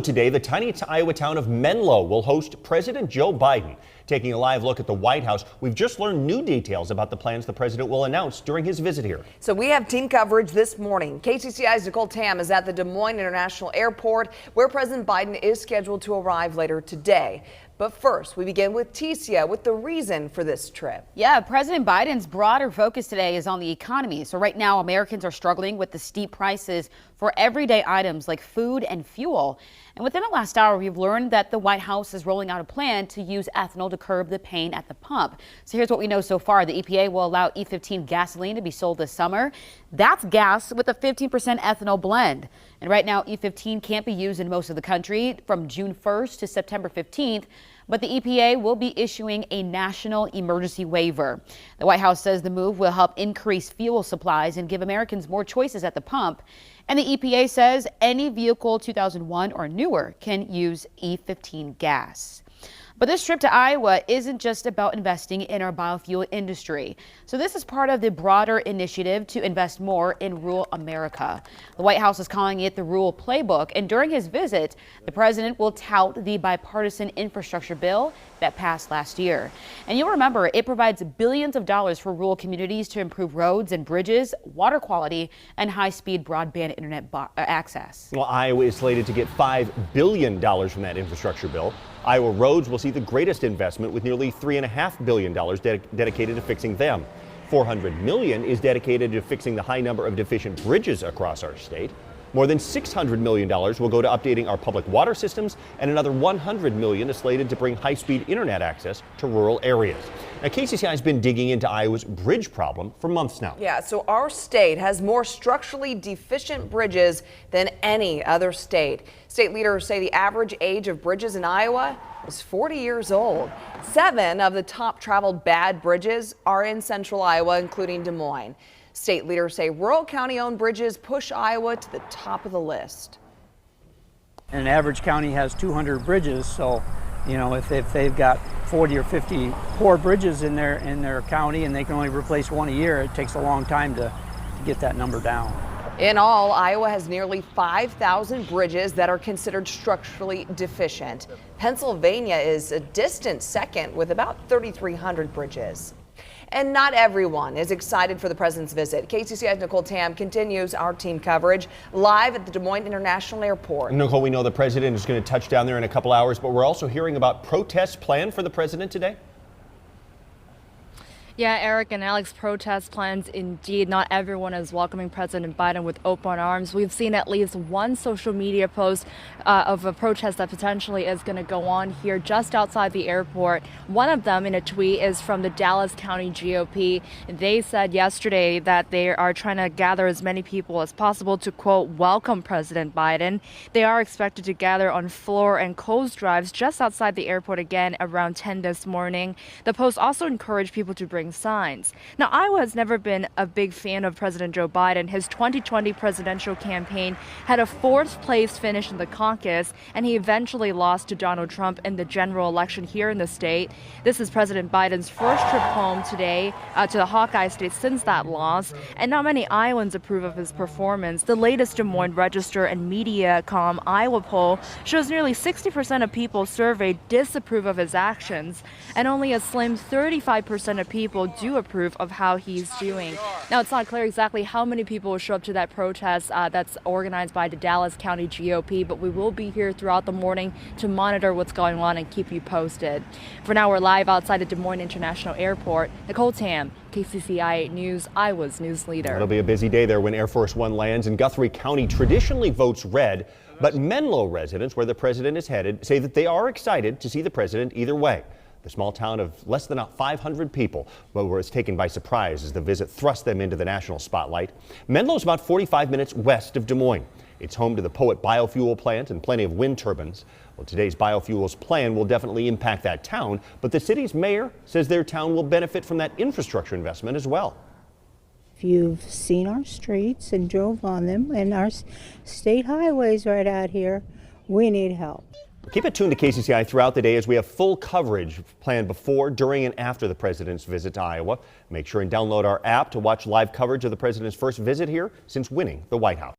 today, the tiny Iowa town of Menlo will host President Joe Biden. Taking a live look at the White House, we've just learned new details about the plans the president will announce during his visit here. So we have team coverage this morning. KCCI's Nicole Tam is at the Des Moines International Airport, where President Biden is scheduled to arrive later today. But first, we begin with Ticia with the reason for this trip. Yeah, President Biden's broader focus today is on the economy. So right now, Americans are struggling with the steep prices for everyday items like food and fuel. And within the last hour, we've learned that the White House is rolling out a plan to use ethanol to curb the pain at the pump. So here's what we know so far. The EPA will allow E15 gasoline to be sold this summer. That's gas with a 15% ethanol blend. And right now, E15 can't be used in most of the country from June 1st to September 15th. But the EPA will be issuing a national emergency waiver. The White House says the move will help increase fuel supplies and give Americans more choices at the pump. And the EPA says any vehicle 2001 or newer can use E15 gas. But this trip to Iowa isn't just about investing in our biofuel industry. So this is part of the broader initiative to invest more in rural America. The White House is calling it the Rural Playbook. And during his visit, the president will tout the bipartisan infrastructure bill that passed last year. And you'll remember it provides billions of dollars for rural communities to improve roads and bridges, water quality, and high-speed broadband internet access. Well, Iowa is slated to get $5 billion from that infrastructure bill. Iowa roads will see the greatest investment with nearly $3.5 billion dedicated to fixing them. $400 million is dedicated to fixing the high number of deficient bridges across our state. More than $600 million will go to updating our public water systems, and another $100 million is slated to bring high-speed internet access to rural areas. Now, KCCI has been digging into Iowa's bridge problem for months now. Yeah, so our state has more structurally deficient bridges than any other state. State leaders say the average age of bridges in Iowa is 40 years old. 7 of the top traveled bad bridges are in central Iowa, including Des Moines. State leaders say rural county-owned bridges push Iowa to the top of the list. An average county has 200 bridges, so you know if they've got 40 or 50 poor bridges in their county and they can only replace one a year, it takes a long time to get that number down. In all, Iowa has nearly 5,000 bridges that are considered structurally deficient. Pennsylvania is a distant second with about 3,300 bridges. And not everyone is excited for the president's visit. KCCI's Nicole Tam continues our team coverage live at the Des Moines International Airport. Nicole, we know the president is going to touch down there in a couple hours, but we're also hearing about protests planned for the president today. Yeah, Eric and Alex, protest plans indeed. Not everyone is welcoming President Biden with open arms. We've seen at least one social media post of a protest that potentially is going to go on here just outside the airport. One of them in a tweet is from the Dallas County GOP. They said yesterday that they are trying to gather as many people as possible to, quote, welcome President Biden. They are expected to gather on Floor and Coles Drives just outside the airport again around 10 this morning. The post also encouraged people to bring signs. Now, Iowa has never been a big fan of President Joe Biden. His 2020 presidential campaign had a 4th place finish in the caucus, and he eventually lost to Donald Trump in the general election here in the state. This is President Biden's first trip home today to the Hawkeye State since that loss, and not many Iowans approve of his performance. The latest Des Moines Register and Mediacom Iowa poll shows nearly 60% of people surveyed disapprove of his actions, and only a slim 35% of people do approve of how he's doing. Now, it's not clear exactly how many people will show up to that protest that's organized by the Dallas County GOP, but we will be here throughout the morning to monitor what's going on and keep you posted. For now, we're live outside the Des Moines International Airport. Nicole Tam, KCCI News, Iowa's news leader. It'll be a busy day there when Air Force One lands, and Guthrie County traditionally votes red, but Menlo residents, where the president is headed, say that they are excited to see the president either way. The small town of less than 500 people was taken by surprise as the visit thrust them into the national spotlight. Menlo is about 45 minutes west of Des Moines. It's home to the Poet biofuel plant and plenty of wind turbines. Well, today's biofuels plan will definitely impact that town, but the city's mayor says their town will benefit from that infrastructure investment as well. If you've seen our streets and drove on them and our state highways right out here, we need help. Keep it tuned to KCCI throughout the day as we have full coverage planned before, during, and after the president's visit to Iowa. Make sure and download our app to watch live coverage of the president's first visit here since winning the White House.